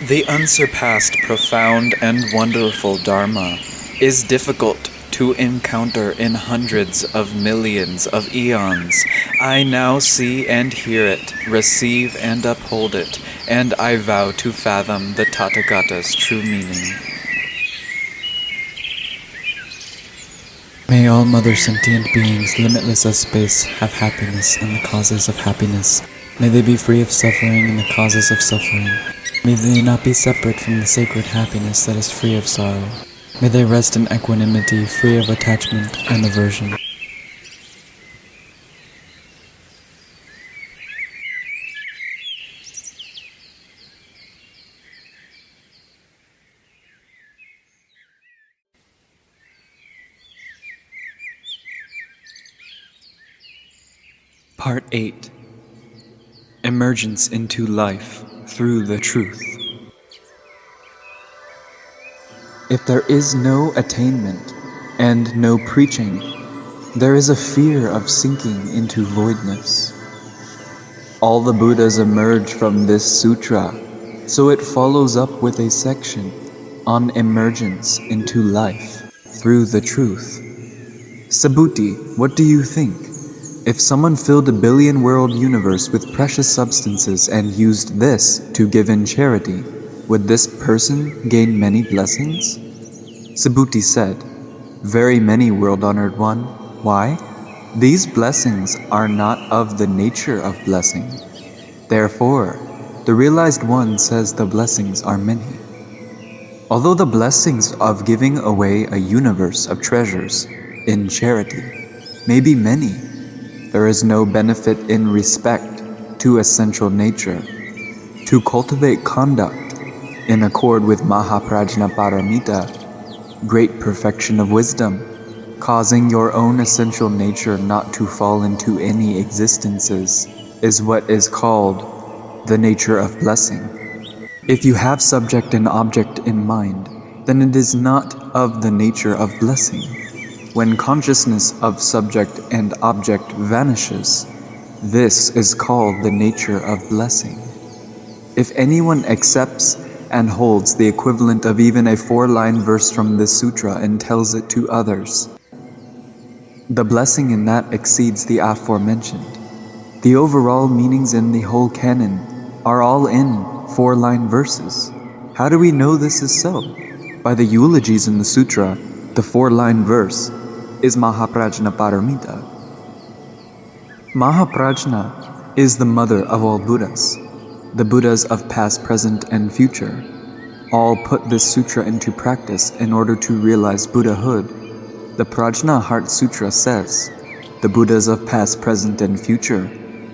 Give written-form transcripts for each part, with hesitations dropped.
The unsurpassed, profound, and wonderful Dharma is difficult to encounter in hundreds of millions of eons. I now see and hear it, receive and uphold it, and I vow to fathom the Tathagata's true meaning. May all mother sentient beings, limitless as space, have happiness and the causes of happiness. May they be free of suffering and the causes of suffering. May they not be separate from the sacred happiness that is free of sorrow. May they rest in equanimity, free of attachment and aversion. Part 8. Emergence into life through the truth. If there is no attainment and no preaching, there is a fear of sinking into voidness. All the Buddhas emerge from this sutra, so it follows up with a section on emergence into life through the truth. Subhuti, what do you think? If someone filled a billion-world universe with precious substances and used this to give in charity, would this person gain many blessings? Subhuti said, very many, world-honored one. Why? These blessings are not of the nature of blessing. Therefore, the realized one says the blessings are many. Although the blessings of giving away a universe of treasures in charity may be many, there is no benefit in respect to essential nature. To cultivate conduct in accord with Mahaprajna Paramita, great perfection of wisdom, causing your own essential nature not to fall into any existences, is what is called the nature of blessing. If you have subject and object in mind, then it is not of the nature of blessing. When consciousness of subject and object vanishes, this is called the nature of blessing. If anyone accepts and holds the equivalent of even a 4-line verse from this sutra and tells it to others, the blessing in that exceeds the aforementioned. The overall meanings in the whole canon are all in 4-line verses. How do we know this is so? By the eulogies in the sutra, the 4-line verse is Mahaprajna Paramita. Mahaprajna is the mother of all Buddhas, the Buddhas of past, present, and future. All put this sutra into practice in order to realize Buddhahood. The Prajna Heart Sutra says, the Buddhas of past, present, and future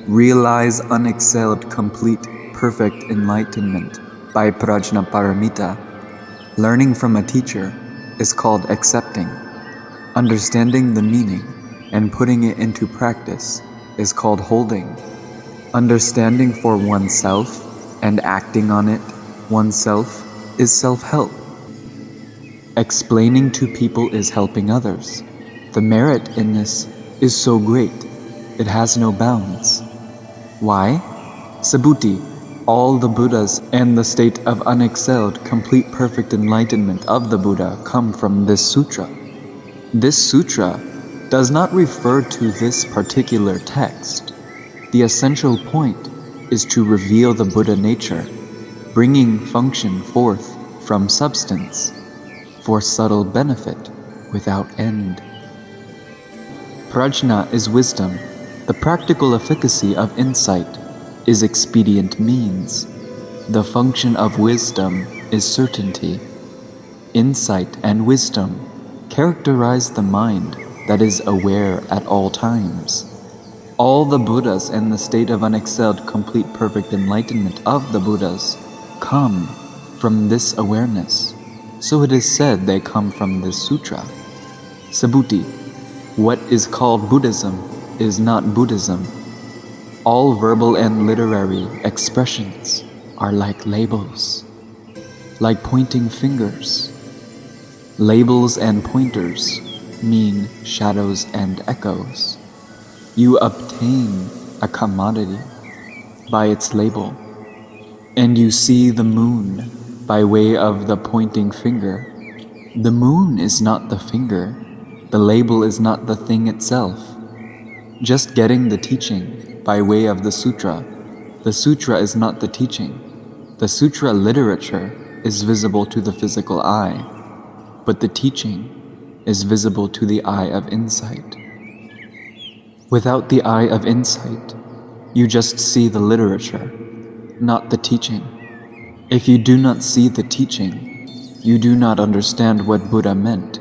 realize unexcelled, complete, perfect enlightenment by Prajna Paramita. Learning from a teacher is called accepting. Understanding the meaning and putting it into practice is called holding. Understanding for oneself and acting on it oneself is self-help. Explaining to people is helping others. The merit in this is so great, it has no bounds. Why? Subhuti, all the Buddhas and the state of unexcelled, complete, perfect enlightenment of the Buddha come from this sutra. This sutra does not refer to this particular text. The essential point is to reveal the Buddha nature, bringing function forth from substance, for subtle benefit without end. Prajna is wisdom. The practical efficacy of insight is expedient means. The function of wisdom is certainty. Insight and wisdom characterize the mind that is aware at all times. All the Buddhas and the state of unexcelled, complete, perfect enlightenment of the Buddhas come from this awareness. So it is said they come from this sutra. Subhuti, what is called Buddhism is not Buddhism. All verbal and literary expressions are like labels, like pointing fingers. Labels and pointers mean shadows and echoes. You obtain a commodity by its label. and you see the moon by way of the pointing finger. The moon is not the finger. The label is not the thing itself. Just getting the teaching by way of the sutra. The sutra is not the teaching. The sutra literature is visible to the physical eye, but the teaching is visible to the eye of insight. Without the eye of insight, you just see the literature, not the teaching. If you do not see the teaching, you do not understand what Buddha meant.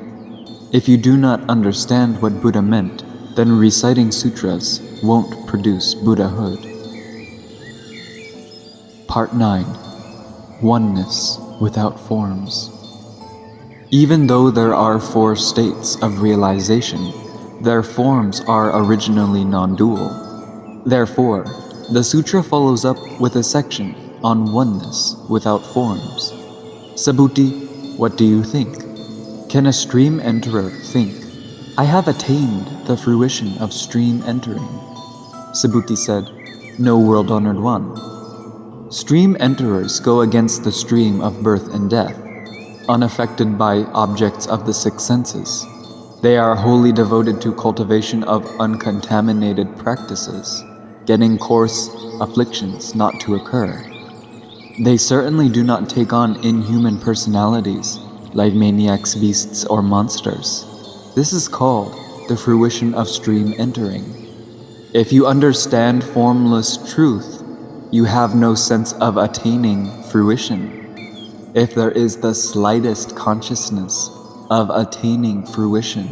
If you do not understand what Buddha meant, then reciting sutras won't produce Buddhahood. Part 9. Oneness without forms. Even though there are 4 states of realization, their forms are originally non-dual. Therefore, the sutra follows up with a section on oneness without forms. Subhuti, what do you think? Can a stream enterer think, I have attained the fruition of stream entering? Subhuti said, No, world-honored one. Stream enterers go against the stream of birth and death, unaffected by objects of the 6 senses. They are wholly devoted to cultivation of uncontaminated practices, getting coarse afflictions not to occur. They certainly do not take on inhuman personalities like maniacs, beasts, or monsters. This is called the fruition of stream entering. If you understand formless truth, you have no sense of attaining fruition. If there is the slightest consciousness of attaining fruition,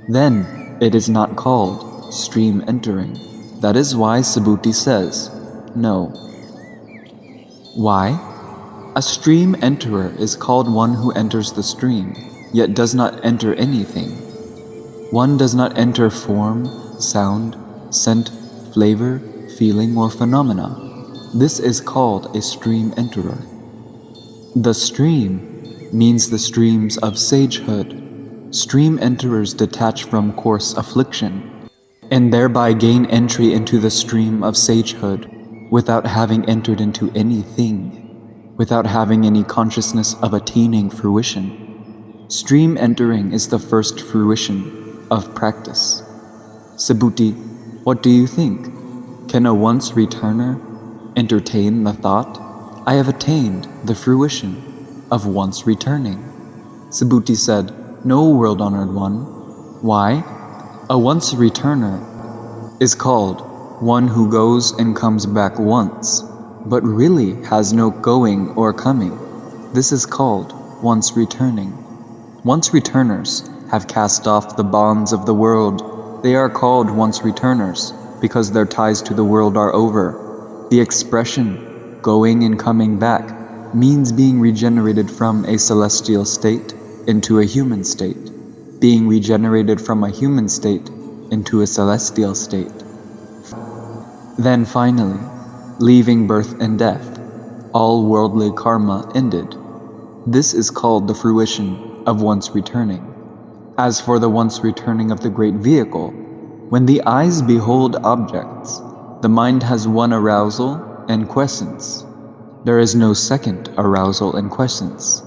then it is not called stream entering. That is why Subhuti says, no. Why? A stream enterer is called one who enters the stream, yet does not enter anything. One does not enter form, sound, scent, flavor, feeling, or phenomena. This is called a stream enterer. The stream means the streams of sagehood. Stream enterers detach from coarse affliction, and thereby gain entry into the stream of sagehood without having entered into anything, without having any consciousness of attaining fruition. Stream entering is the first fruition of practice. Subhuti, what do you think? Can a once returner entertain the thought, I have attained the fruition of once returning? Subhuti said, No, world-honored one. Why? A once returner is called one who goes and comes back once, but really has no going or coming. This is called once returning. Once returners have cast off the bonds of the world. They are called once returners because their ties to the world are over. The expression, going and coming back, means being regenerated from a celestial state into a human state, being regenerated from a human state into a celestial state. Then finally, leaving birth and death, all worldly karma ended. This is called the fruition of once returning. As for the once returning of the great vehicle, when the eyes behold objects, the mind has one arousal and quiescence. There is no second arousal and quiescence.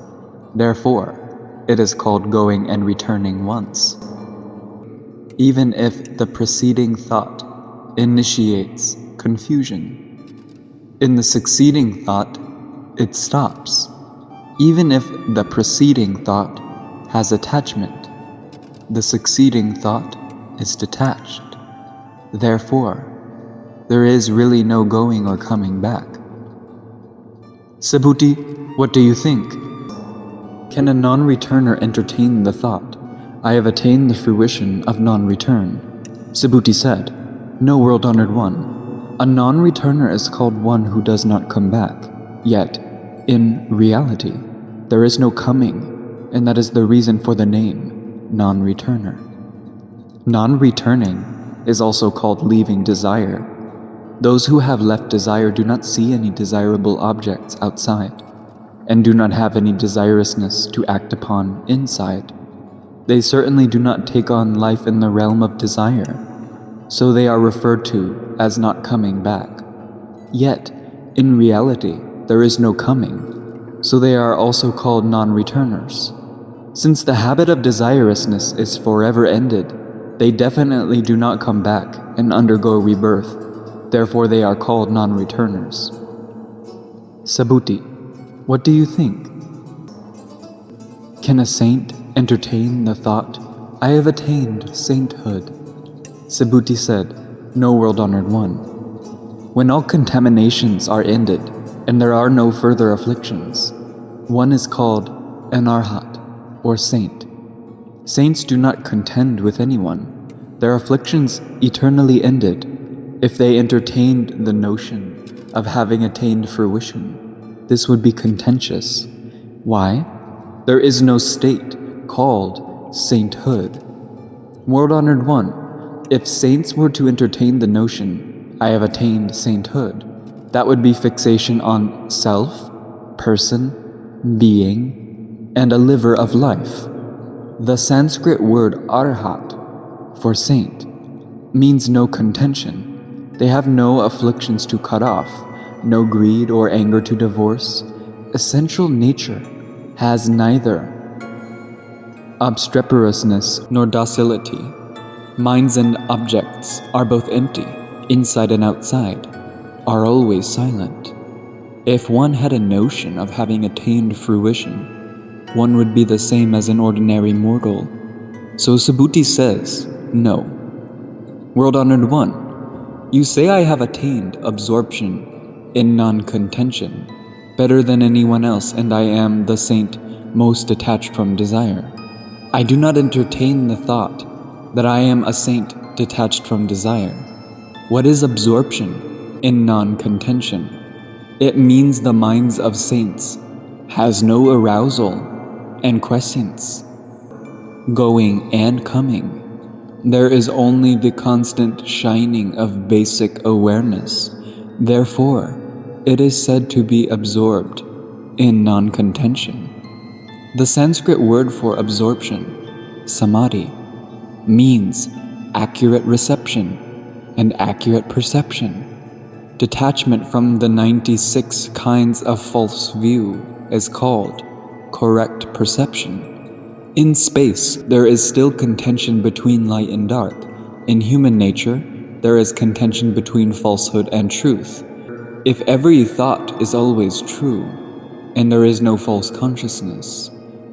Therefore, it is called going and returning once. Even if the preceding thought initiates confusion, in the succeeding thought, it stops. Even if the preceding thought has attachment, the succeeding thought is detached. Therefore, there is really no going or coming back. Subhuti, what do you think? Can a non-returner entertain the thought, I have attained the fruition of non-return? Subhuti said, No, world-honored one. A non-returner is called one who does not come back. Yet, in reality, there is no coming, and that is the reason for the name, non-returner. Non-returning is also called leaving desire. Those who have left desire do not see any desirable objects outside, and do not have any desirousness to act upon inside. They certainly do not take on life in the realm of desire, so they are referred to as not coming back. Yet, in reality, there is no coming, so they are also called non-returners. Since the habit of desirousness is forever ended, they definitely do not come back and undergo rebirth, therefore they are called non-returners. Subhuti, what do you think? Can a saint entertain the thought, I have attained sainthood? Subhuti said, No, world-honored one. When all contaminations are ended, and there are no further afflictions, one is called an arhat, or saint. Saints do not contend with anyone, their afflictions eternally ended, if they entertained the notion of having attained fruition. This would be contentious. Why? There is no state called sainthood. World-honored one, if saints were to entertain the notion, I have attained sainthood, that would be fixation on self, person, being, and a liver of life. The Sanskrit word arhat, for saint, means no contention. They have no afflictions to cut off, no greed or anger to divorce. Essential nature has neither obstreperousness nor docility. Minds and objects are both empty, inside and outside, are always silent. If one had a notion of having attained fruition, one would be the same as an ordinary mortal. So Subhuti says, no. World-honored one, you say I have attained absorption in non-contention better than anyone else, and I am the saint most detached from desire. I do not entertain the thought that I am a saint detached from desire. What is absorption in non-contention? It means the minds of saints has no arousal and quiescence, going and coming. There is only the constant shining of basic awareness. Therefore, it is said to be absorbed in non-contention. The Sanskrit word for absorption, samadhi, means accurate reception and accurate perception. Detachment from the 96 kinds of false view is called correct perception. In space, there is still contention between light and dark. In human nature, there is contention between falsehood and truth. If every thought is always true, and there is no false consciousness,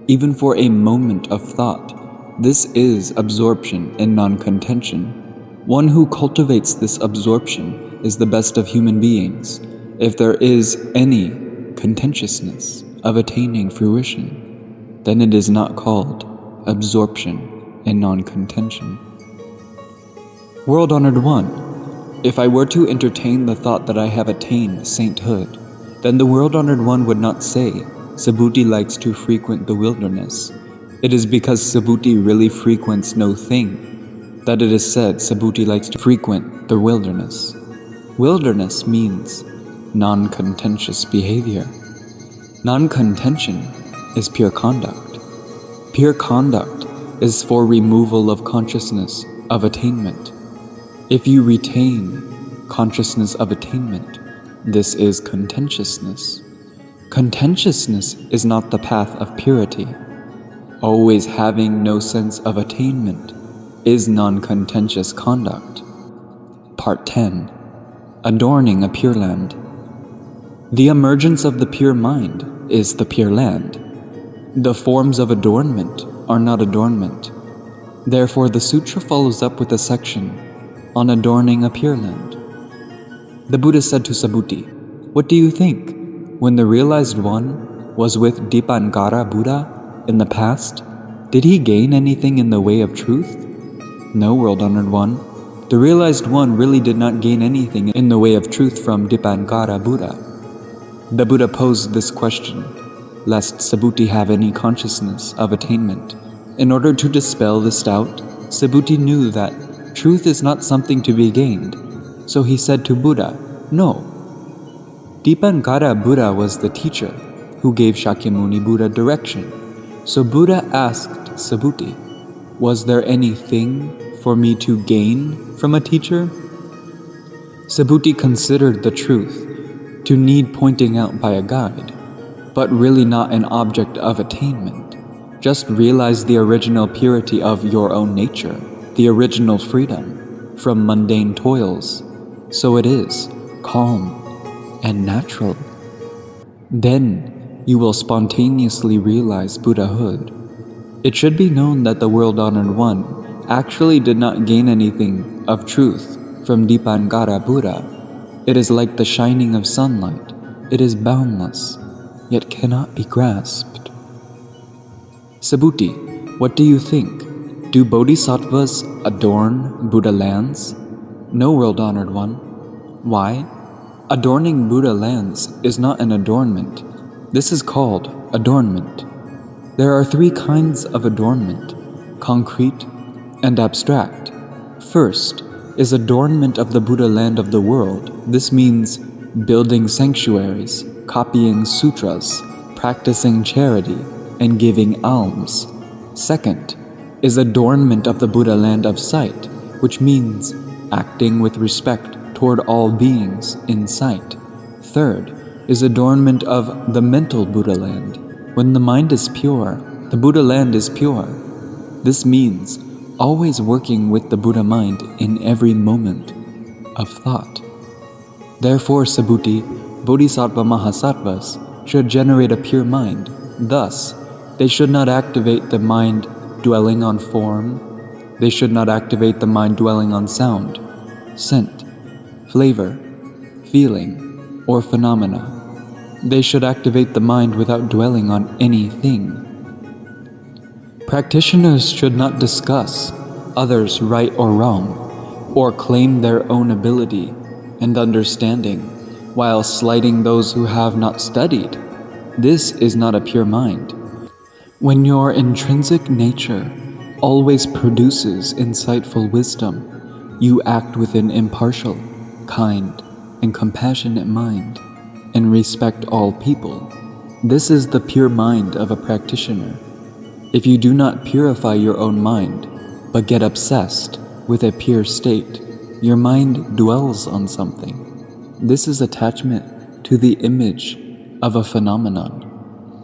even for a moment of thought, this is absorption in non-contention. One who cultivates this absorption is the best of human beings. If there is any contentiousness of attaining fruition, then it is not called absorption in non-contention. World-honored one, if I were to entertain the thought that I have attained sainthood, then the world-honored one would not say, Subhuti likes to frequent the wilderness. It is because Subhuti really frequents no thing that it is said Subhuti likes to frequent the wilderness. Wilderness means non-contentious behavior. Non-contention is pure conduct. Pure conduct is for removal of consciousness of attainment. If you retain consciousness of attainment, this is contentiousness. Contentiousness is not the path of purity. Always having no sense of attainment is non-contentious conduct. Part 10. Adorning a Pure Land. The emergence of the pure mind is the pure land. The forms of adornment are not adornment. Therefore, the sutra follows up with a section on adorning a pure land. The Buddha said to Subhuti, what do you think? When the realized one was with Dipankara Buddha in the past, did he gain anything in the way of truth? No, world-honored one. The realized one really did not gain anything in the way of truth from Dipankara Buddha. The Buddha posed this question, lest Subhuti have any consciousness of attainment. In order to dispel this doubt, Subhuti knew that truth is not something to be gained. So he said to Buddha, no. Dipankara Buddha was the teacher who gave Shakyamuni Buddha direction. So Buddha asked Subhuti, was there anything for me to gain from a teacher? Subhuti considered the truth to need pointing out by a guide, but really not an object of attainment. Just realize the original purity of your own nature, the original freedom from mundane toils. So it is calm and natural. Then you will spontaneously realize Buddhahood. It should be known that the World-Honored One actually did not gain anything of truth from Dipangara Buddha. It is like the shining of sunlight. It is boundless, yet cannot be grasped. Subhuti, what do you think? Do bodhisattvas adorn Buddha lands? No, World-Honored One. Why? Adorning Buddha lands is not an adornment. This is called adornment. There are three kinds of adornment: concrete and abstract. First is adornment of the Buddha land of the world. This means building sanctuaries, copying sutras, practicing charity, and giving alms. Second is adornment of the Buddha land of sight, which means acting with respect toward all beings in sight. Third is adornment of the mental Buddha land. When the mind is pure, the Buddha land is pure. This means always working with the Buddha mind in every moment of thought. Therefore, Subhuti, Bodhisattva Mahasattvas should generate a pure mind. Thus, they should not activate the mind dwelling on form. They should not activate the mind dwelling on sound, scent, flavor, feeling, or phenomena. They should activate the mind without dwelling on anything. Practitioners should not discuss others' right or wrong, or claim their own ability and understanding while slighting those who have not studied. This is not a pure mind. When your intrinsic nature always produces insightful wisdom, you act with an impartial, kind, and compassionate mind, and respect all people. This is the pure mind of a practitioner. If you do not purify your own mind, but get obsessed with a pure state, your mind dwells on something. This is attachment to the image of a phenomenon.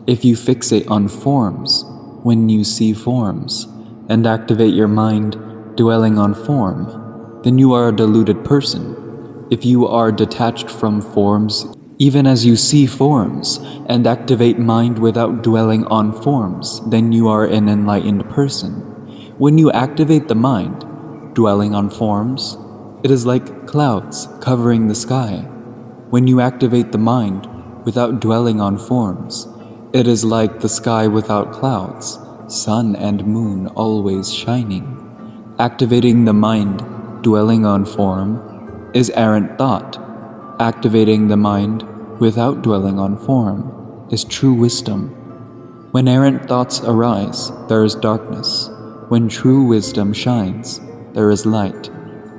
If you fixate on forms when you see forms, and activate your mind dwelling on form, then you are a deluded person. If you are detached from forms, even as you see forms, and activate mind without dwelling on forms, then you are an enlightened person. When you activate the mind, dwelling on forms, it is like clouds covering the sky. When you activate the mind without dwelling on forms, it is like the sky without clouds, sun and moon always shining. Activating the mind dwelling on form is errant thought. Activating the mind without dwelling on form is true wisdom. When errant thoughts arise, there is darkness. When true wisdom shines, there is light.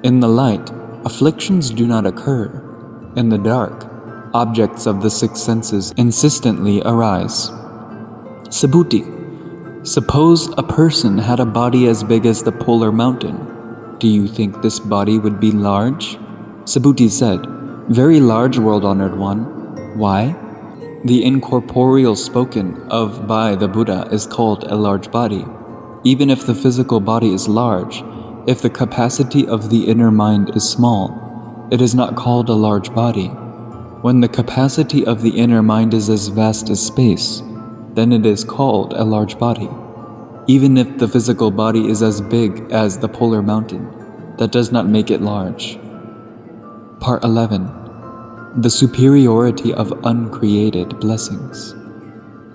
In the light, afflictions do not occur. In the dark, objects of the six senses insistently arise. Subhuti, suppose a person had a body as big as the polar mountain. Do you think this body would be large? Subhuti said, "Very large, World-Honored One." Why? The incorporeal spoken of by the Buddha is called a large body. Even if the physical body is large, if the capacity of the inner mind is small, it is not called a large body. When the capacity of the inner mind is as vast as space, then it is called a large body. Even if the physical body is as big as the polar mountain, that does not make it large. Part 11. The superiority of uncreated blessings.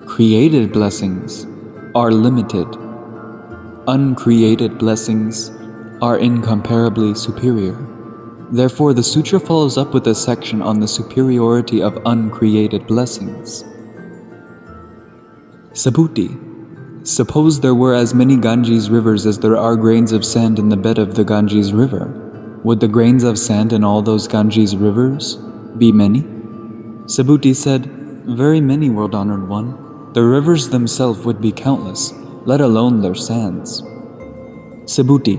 Created blessings are limited. Uncreated blessings are incomparably superior. Therefore, the sutra follows up with a section on the superiority of uncreated blessings. Subhuti, suppose there were as many Ganges rivers as there are grains of sand in the bed of the Ganges river. Would the grains of sand in all those Ganges rivers be many? Subhuti said, "Very many, World-Honored One. The rivers themselves would be countless, let alone their sands." Subhuti,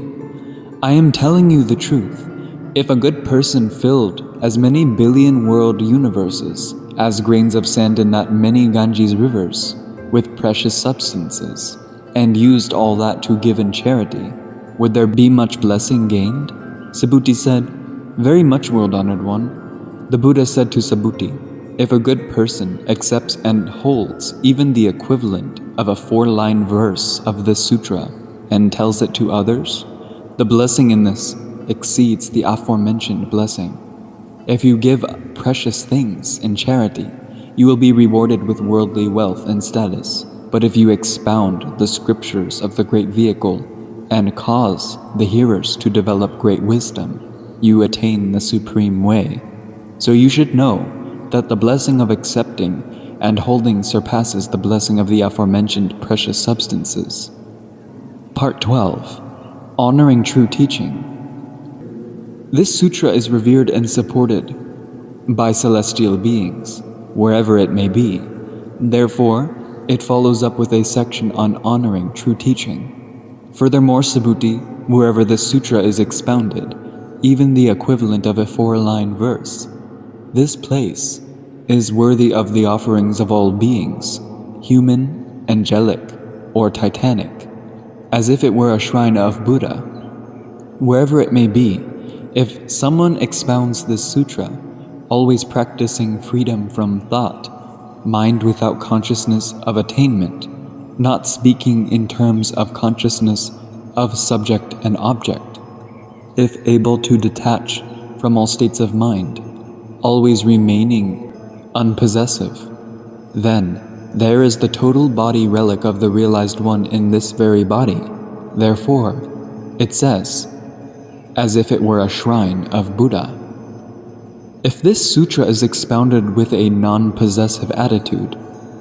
I am telling you the truth. If a good person filled as many billion world universes as grains of sand in that many Ganges rivers with precious substances, and used all that to give in charity, would there be much blessing gained? Subhuti said, Very much, world-honored one. The Buddha said to Subhuti, If a good person accepts and holds even the equivalent of a 4-line verse of this sutra and tells it to others, the blessing in this exceeds the aforementioned blessing. If you give precious things in charity, you will be rewarded with worldly wealth and status. But if you expound the scriptures of the great vehicle and cause the hearers to develop great wisdom, you attain the supreme way. So you should know that the blessing of accepting and holding surpasses the blessing of the aforementioned precious substances. Part 12. Honoring True Teaching. This sutra is revered and supported by celestial beings, wherever it may be. Therefore, it follows up with a section on honoring true teaching. Furthermore, Subhuti, wherever this sutra is expounded, even the equivalent of a 4-line verse, this place is worthy of the offerings of all beings, human, angelic, or titanic, as if it were a shrine of Buddha. Wherever it may be, if someone expounds this sutra, always practicing freedom from thought, mind without consciousness of attainment, not speaking in terms of consciousness of subject and object, if able to detach from all states of mind, always remaining unpossessive, then there is the total body relic of the realized one in this very body. Therefore, it says, as if it were a shrine of Buddha. If this sutra is expounded with a non-possessive attitude,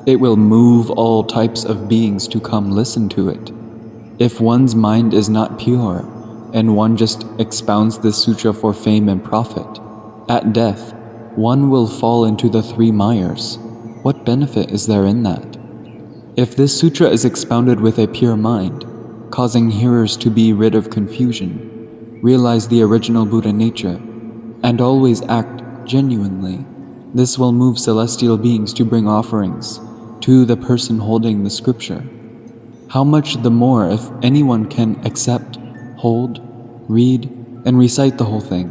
it will move all types of beings to come listen to it. If one's mind is not pure, and one just expounds this sutra for fame and profit, at death, one will fall into the 3 mires. What benefit is there in that? If this sutra is expounded with a pure mind, causing hearers to be rid of confusion, realize the original Buddha nature, and always act genuinely, this will move celestial beings to bring offerings to the person holding the scripture. How much the more if anyone can accept, hold, read, and recite the whole thing.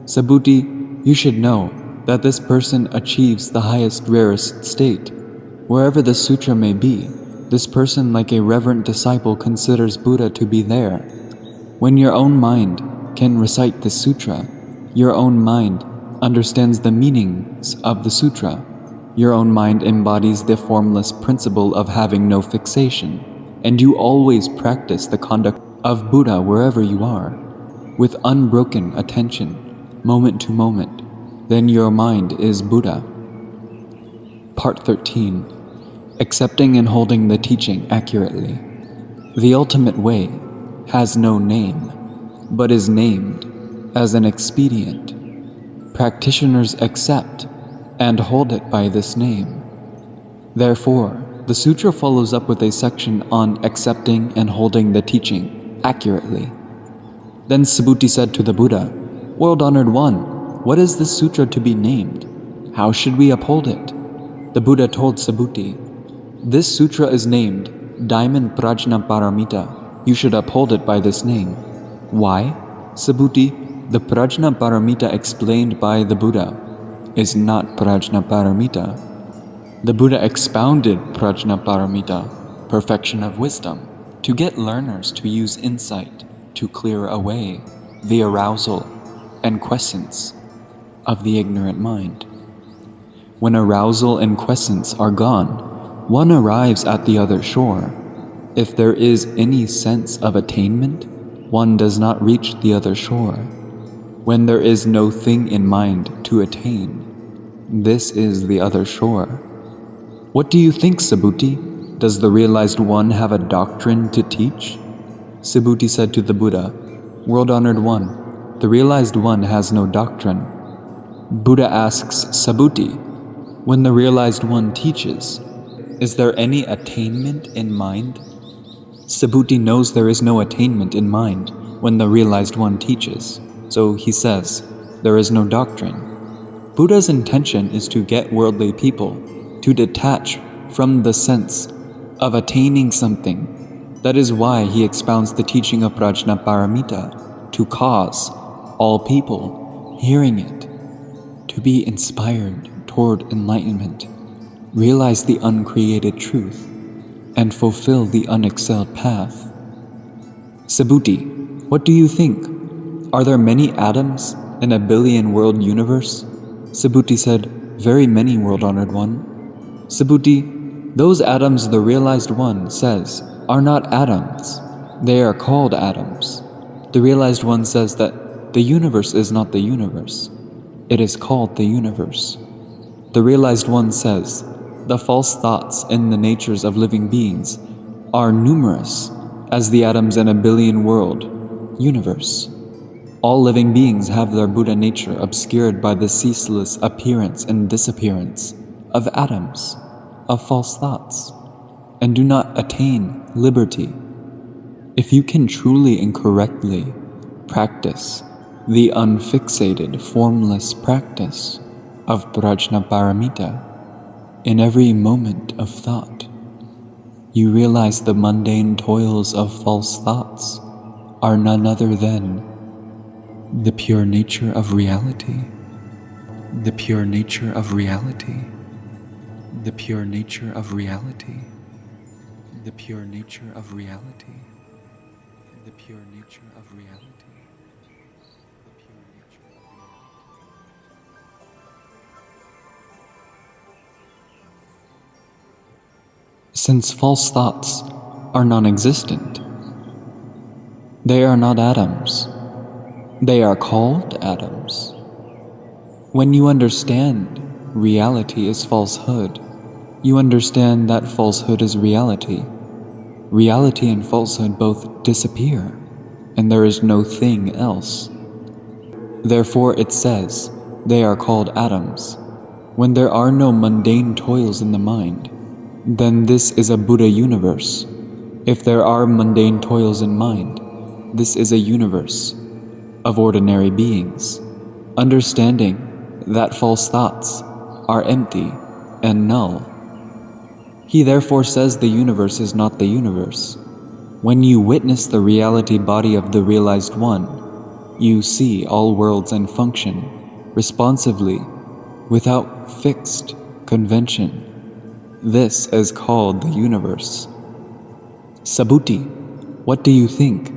Subhuti, you should know that this person achieves the highest, rarest state. Wherever the sutra may be, this person, like a reverent disciple, considers Buddha to be there. When your own mind can recite the sutra, your own mind understands the meanings of the sutra, your own mind embodies the formless principle of having no fixation, and you always practice the conduct of Buddha wherever you are, with unbroken attention, moment to moment, then your mind is Buddha. Part 13. Accepting and holding the teaching accurately. The ultimate way has no name, but is named as an expedient. Practitioners accept and hold it by this name. Therefore, the sutra follows up with a section on accepting and holding the teaching accurately. Then Subhuti said to the Buddha, World-honored one, what is this sutra to be named? How should we uphold it? The Buddha told Subhuti, This sutra is named Diamond Prajna Paramita. You should uphold it by this name. Why? Subhuti, the Prajna Paramita explained by the Buddha is not Prajna Paramita. The Buddha expounded Prajna Paramita, perfection of wisdom, to get learners to use insight to clear away the arousal and quiescence of the ignorant mind. When arousal and quiescence are gone, one arrives at the other shore. If there is any sense of attainment, one does not reach the other shore. When there is no thing in mind to attain, this is the other shore. What do you think, Subhuti? Does the realized one have a doctrine to teach? Subhuti said to the Buddha, World-honored one, the realized one has no doctrine. Buddha asks Subhuti, when the realized one teaches, is there any attainment in mind? Subhuti knows there is no attainment in mind when the realized one teaches. So he says, there is no doctrine. Buddha's intention is to get worldly people to detach from the sense of attaining something. That is why he expounds the teaching of Prajnaparamita to cause all people hearing it to be inspired toward enlightenment, realize the uncreated truth, and fulfill the unexcelled path. Subhuti, what do you think? Are there many atoms in a billion-world universe? Subhuti said, very many, world-honored one. Subhuti, those atoms the realized one says are not atoms. They are called atoms. The realized one says that the universe is not the universe. It is called the universe. The realized one says the false thoughts in the natures of living beings are numerous as the atoms in a billion-world universe. All living beings have their Buddha nature obscured by the ceaseless appearance and disappearance of atoms, of false thoughts, and do not attain liberty. If you can truly and correctly practice the unfixated, formless practice of Prajnaparamita in every moment of thought, you realize the mundane toils of false thoughts are none other than the pure nature of reality, the pure nature of reality, the pure nature of reality, the pure nature of reality, the pure nature of reality. Since false thoughts are non-existent, they are not atoms. They are called atoms. When you understand reality is falsehood, you understand that falsehood is reality. Reality and falsehood both disappear, and there is no thing else. Therefore it says they are called atoms. When there are no mundane toils in the mind, then this is a Buddha universe. If there are mundane toils in mind, this is a universe of ordinary beings, understanding that false thoughts are empty and null. He therefore says the universe is not the universe. When you witness the reality body of the realized one, you see all worlds and function responsively without fixed convention. This is called the universe. Subhuti, what do you think?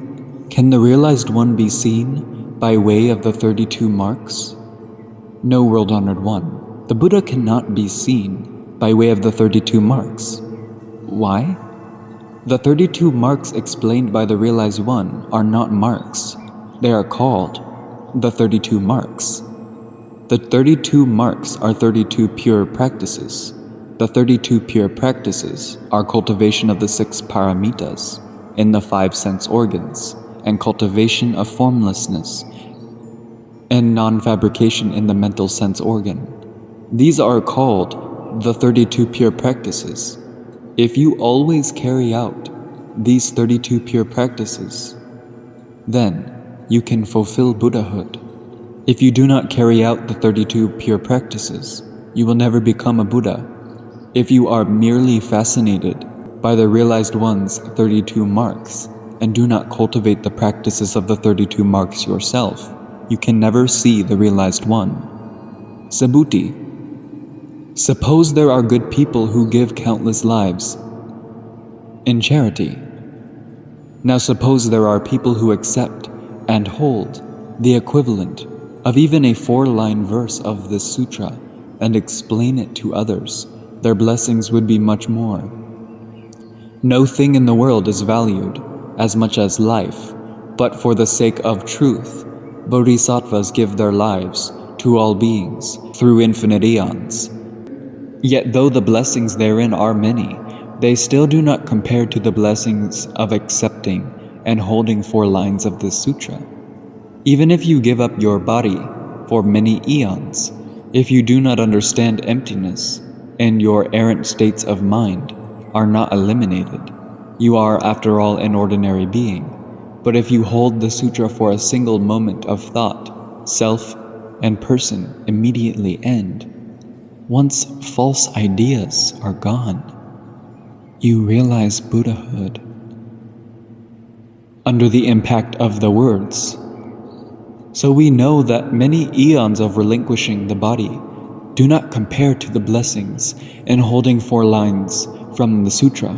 Can the realized one be seen by way of the 32 marks? No, world-honored one. The Buddha cannot be seen by way of the 32 marks. Why? The 32 marks explained by the realized one are not marks. They are called the 32 marks. The 32 marks are 32 pure practices. The 32 pure practices are cultivation of the 6 paramitas in the 5 sense organs, and cultivation of formlessness and non-fabrication in the mental sense organ. These are called the 32 pure practices. If you always carry out these 32 pure practices, then you can fulfill Buddhahood. If you do not carry out the 32 pure practices, you will never become a Buddha. If you are merely fascinated by the realized one's 32 marks and do not cultivate the practices of the 32 marks yourself, you can never see the realized one. Subhuti, suppose there are good people who give countless lives in charity. Now suppose there are people who accept and hold the equivalent of even a 4-line verse of this sutra and explain it to others. Their blessings would be much more. No thing in the world is valued as much as life, but for the sake of truth, bodhisattvas give their lives to all beings through infinite eons. Yet though the blessings therein are many, they still do not compare to the blessings of accepting and holding 4 lines of this sutra. Even if you give up your body for many eons, if you do not understand emptiness, and your errant states of mind are not eliminated, you are after all an ordinary being. But if you hold the sutra for a single moment of thought, self and person immediately end, once false ideas are gone, you realize Buddhahood. Under the impact of the words, so we know that many eons of relinquishing the body do not compare to the blessings in holding 4 lines from the sutra